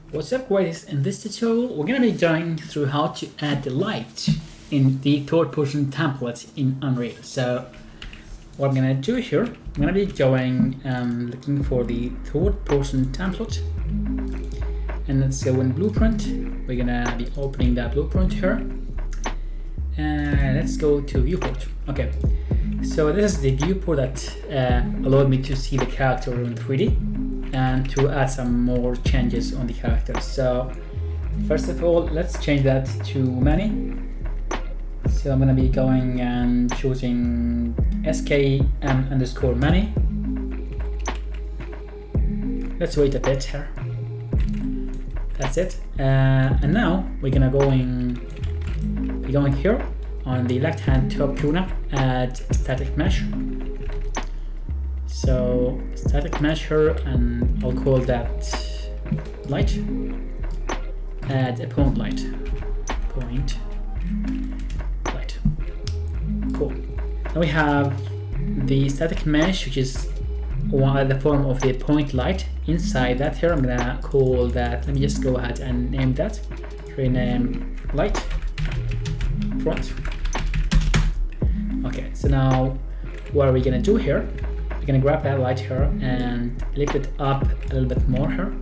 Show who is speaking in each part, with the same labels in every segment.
Speaker 1: What's up guys, in this tutorial we're going to be going through how to add the light in the third person template in Unreal. So what I'm going to do here, I'm going to be going looking for the third person template, and let's go in blueprint. We're going to be opening that blueprint here, and let's go to viewport. Okay, so this is the viewport that allowed me to see the character in 3D and to add some more changes on the characters. So first of all, let's change that to many. So I'm gonna be going and choosing skm_many. Let's wait a bit here. That's it. And now we're gonna be going here on the left hand top corner, add static mesh. So static mesh here, and I'll call that light. Add a point light. Cool. Now we have the static mesh, which is the form of the point light. Inside that here, I'm gonna call that. Let me just go ahead and name that. Rename light front. Okay. So now, what are we gonna do here? We're gonna grab that light here and lift it up a little bit more here.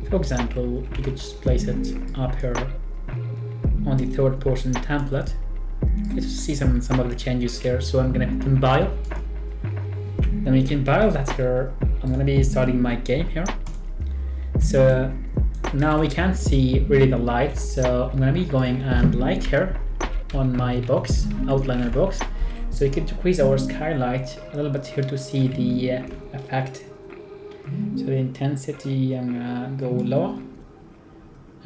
Speaker 1: For example, you could just place it up here on the third person template. Let's see some of the changes here. So I'm gonna compile. Then we compile that here. I'm gonna be starting my game here. So now we can't see really the light. So I'm gonna be going and light here on my box, outliner box. So you can decrease our skylight a little bit here to see the effect. So the intensity, I'm gonna go lower,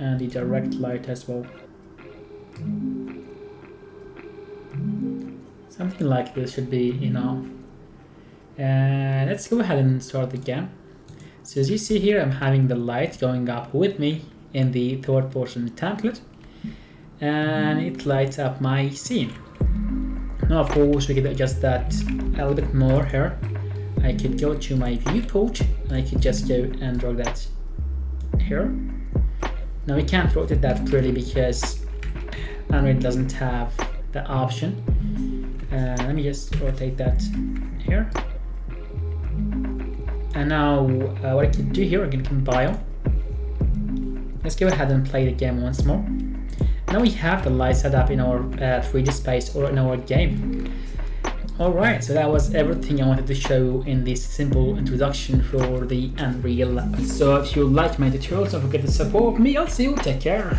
Speaker 1: and the direct light as well. Something like this should be enough. Let's go ahead and start the game. So as you see here, I'm having the light going up with me in the third person template, and it lights up my scene. Now of course we could adjust that a little bit more here. I could go to my viewport and I could just go and drag that here. Now we can't rotate that really because Unreal doesn't have the option. Let me just rotate that here. And now what I can do here, I can compile. Let's go ahead and play the game once more. Now we have the light set up in our 3D space or in our game. Alright, so that was everything I wanted to show in this simple introduction for the Unreal. So if you like my tutorials, don't forget to support me. I'll see you, take care.